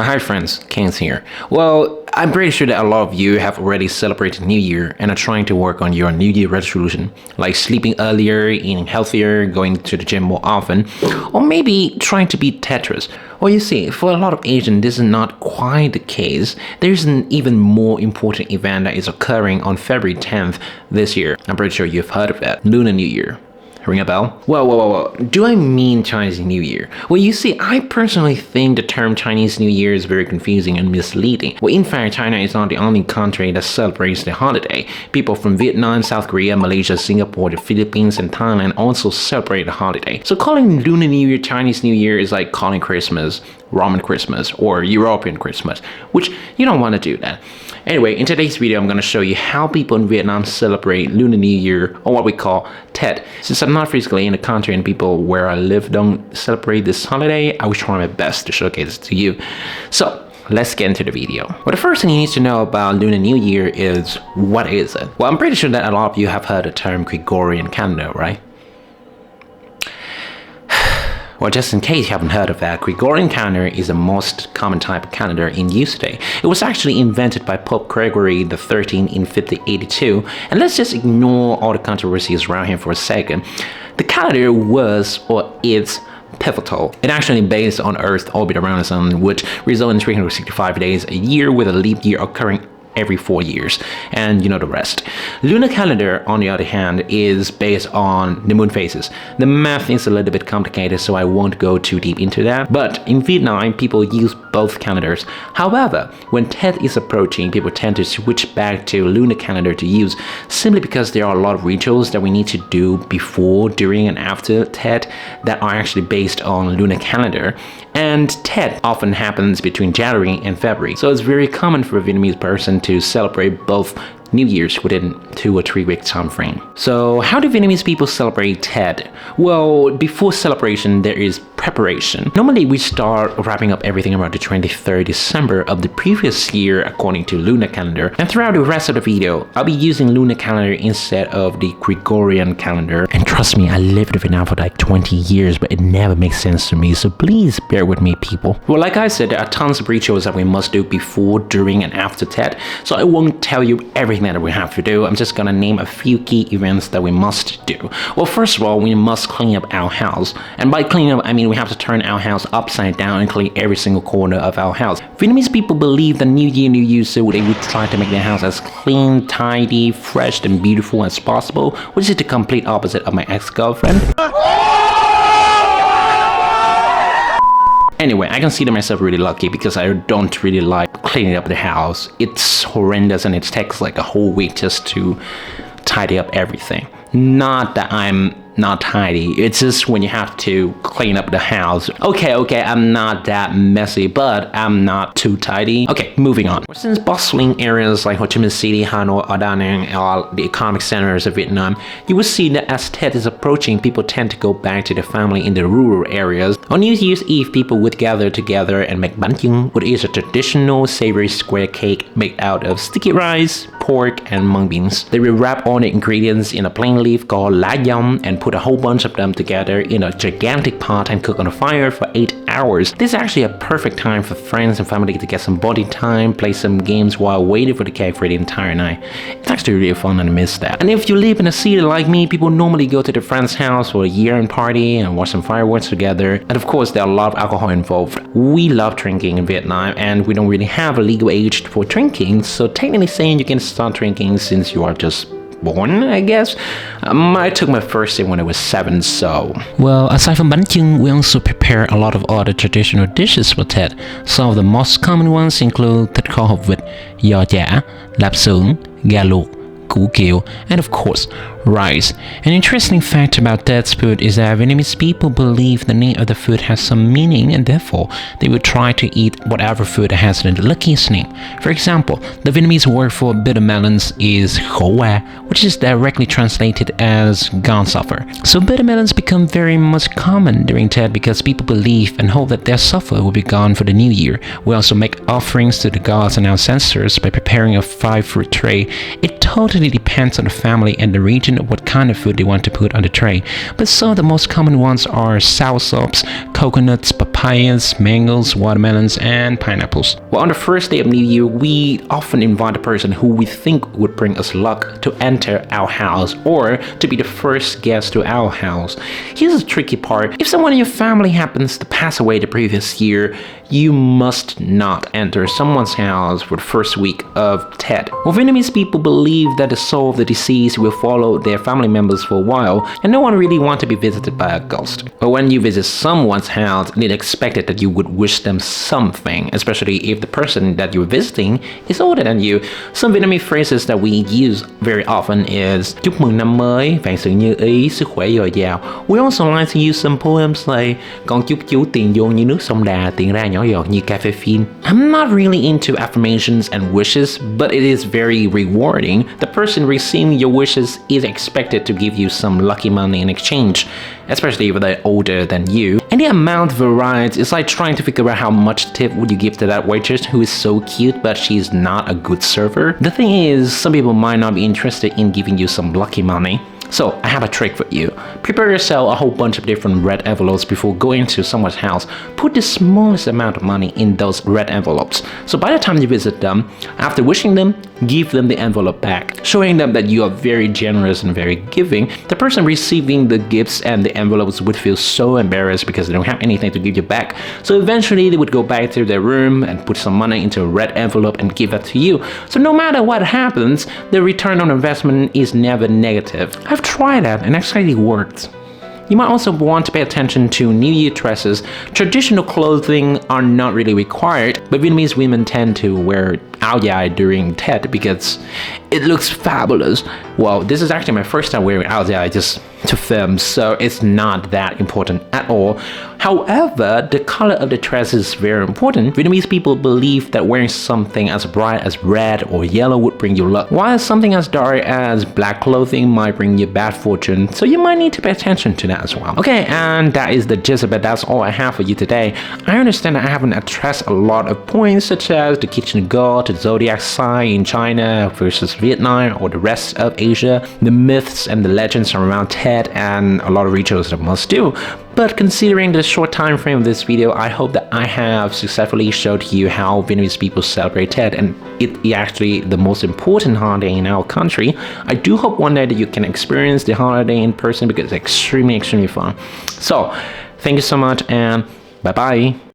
Hi friends, Kings here. Well, I'm pretty sure that a lot of you have already celebrated New Year and are trying to work on your New Year resolution, like sleeping earlier, eating healthier, going to the gym more often, or maybe trying to beat Tetris. Well, you see, for a lot of Asians, this is not quite the case. There's an even more important event that is occurring on February 10th this year. I'm pretty sure you've heard of that, Lunar New Year. Ring a bell? Well, do I mean Chinese New Year? Well, you see, I personally think the term Chinese New Year is very confusing and misleading. Well, in fact, China is not the only country that celebrates the holiday. People from Vietnam, South Korea, Malaysia, Singapore, the Philippines, and Thailand also celebrate the holiday. So calling Lunar New Year Chinese New Year is like calling Christmas Roman Christmas or European Christmas, which you don't want to do that. Anyway, in today's video, I'm going to show you how people in Vietnam celebrate Lunar New Year, or what we call Tet. Since I'm not physically in the country and people where I live don't celebrate this holiday, I will try my best to showcase it to you. So, let's get into the video. Well, the first thing you need to know about Lunar New Year is, what is it? Well, I'm pretty sure that a lot of you have heard the term Gregorian calendar, right? Well, just in case you haven't heard of that, Gregorian calendar is the most common type of calendar in use today. It was actually invented by Pope Gregory XIII in 1582, and let's just ignore all the controversies around him for a second. The calendar was, or is, pivotal. It actually based on Earth's orbit around the Sun, which resulted in 365 days a year, with a leap year occurring every 4 years, and you know the rest. Lunar calendar, on the other hand, is based on the moon phases. The math is a little bit complicated, so I won't go too deep into that, but in Vietnam, people use both calendars. However, when Tet is approaching, people tend to switch back to lunar calendar to use, simply because there are a lot of rituals that we need to do before, during, and after Tet that are actually based on lunar calendar. And Tet often happens between January and February, so it's very common for a Vietnamese person to celebrate both New Year's within 2 or 3 week time frame. So how do Vietnamese people celebrate Tet? Well, before celebration there is preparation. Normally we start wrapping up everything around the 23rd December of the previous year according to lunar calendar, and throughout the rest of the video I'll be using lunar calendar instead of the Gregorian calendar. And trust me, I lived in Vietnam for like 20 years, but it never makes sense to me, so please bear with me, people. Well, like I said, there are tons of rituals that we must do before, during, and after Tet, so I won't tell you everything that we have to do. I'm just gonna name a few key events that we must do. Well, first of all, we must clean up our house, and by clean up I mean we have to turn our house upside down and clean every single corner of our house. Vietnamese people believe that New Year, New You, so they would try to make their house as clean, tidy, fresh, and beautiful as possible, which is the complete opposite of my ex-girlfriend. Anyway, I consider myself really lucky because I don't really like cleaning up the house. It's horrendous and it takes like a whole week just to tidy up everything. Not that I'm not tidy, it's just when you have to clean up the house. Okay, I'm not that messy, but I'm not too tidy. Okay, moving on. Since bustling areas like Ho Chi Minh City, Hanoi, or Da Nang are the economic centers of Vietnam, you will see that as Tet is approaching, people tend to go back to their family in the rural areas. On New Year's Eve, people would gather together and make bánh chưng, which is a traditional savory square cake made out of sticky rice, pork, and mung beans. They will wrap all the ingredients in a plain leaf called lá dong and put a whole bunch of them together in a gigantic pot and cook on a fire for 8 hours. This is actually a perfect time for friends and family to get some bonding time, play some games while waiting for the cake for the entire night. It's actually really fun and I miss that. And if you live in a city like me, people normally go to their friend's house for a year-end party and watch some fireworks together. And of course, there are a lot of alcohol involved. We love drinking in Vietnam and we don't really have a legal age for drinking, so technically saying you can start drinking since you are just born, I guess. I took my first sip when I was 7, so... Well, aside from bánh chưng, we also prepare a lot of other traditional dishes for Tet. Some of the most common ones include thịt kho hộp vịt, giò chả, lạp xưởng, gà luộc, củ kiệu, and of course, rice. An interesting fact about Tet's food is that Vietnamese people believe the name of the food has some meaning, and therefore they would try to eat whatever food has the luckiest name. For example, the Vietnamese word for bitter melons is khổ qua, which is directly translated as God suffer. So bitter melons become very much common during Tet because people believe and hope that their suffer will be gone for the new year. We also make offerings to the gods and ancestors by preparing a 5-fruit tray. It totally depends on the family and the region of what kind of food they want to put on the tray, but some of the most common ones are soursoups, coconuts, papaya, papayas, mangoes, watermelons, and pineapples. Well, on the first day of New Year, we often invite a person who we think would bring us luck to enter our house or to be the first guest to our house. Here's the tricky part. If someone in your family happens to pass away the previous year, you must not enter someone's house for the first week of Tet. Well, Vietnamese people believe that the soul of the deceased will follow their family members for a while, and no one really wants to be visited by a ghost. But when you visit someone's house, it's expected that you would wish them something, especially if the person that you're visiting is older than you. Some Vietnamese phrases that we use very often is chúc mừng năm mới, vạn sự như ý, sức khỏe dồi dào. We also like to use some poems like con chúc chú tiền vô như nước sông Đà, tiền ra nhỏ giọt như cà phê phin. I'm not really into affirmations and wishes, but it is very rewarding. The person receiving your wishes is expected to give you some lucky money in exchange, especially if they're older than you. And the amount varies. It's like trying to figure out how much tip would you give to that waitress who is so cute but she's not a good server. The thing is, some people might not be interested in giving you some lucky money. So I have a trick for you. Prepare yourself a whole bunch of different red envelopes before going to someone's house. Put the smallest amount of money in those red envelopes. So by the time you visit them, after wishing them, give them the envelope back, showing them that you are very generous and very giving. The person receiving the gifts and the envelopes would feel so embarrassed because they don't have anything to give you back. So eventually they would go back to their room and put some money into a red envelope and give that to you. So no matter what happens, the return on investment is never negative. I've tried that and actually worked. You might also want to pay attention to New Year dresses. Traditional clothing are not really required, but Vietnamese women tend to wear áo dài during Tet because it looks fabulous. Well, this is actually my first time wearing áo dài just to film, so it's not that important at all. However, the color of the dress is very important. Vietnamese people believe that wearing something as bright as red or yellow would bring you luck, while something as dark as black clothing might bring you bad fortune, so you might need to pay attention to that as well. Okay, and that is the gist of it. That's all I have for you today. I understand that I haven't addressed a lot of points such as the kitchen god, the zodiac sign in China versus Vietnam or the rest of Asia, the myths and the legends around Tet, and a lot of rituals that must do. But considering the short time frame of this video, I hope that I have successfully showed you how Vietnamese people celebrate Tet, and it is actually the most important holiday in our country. I do hope one day that you can experience the holiday in person because it's extremely fun. So, thank you so much and bye-bye.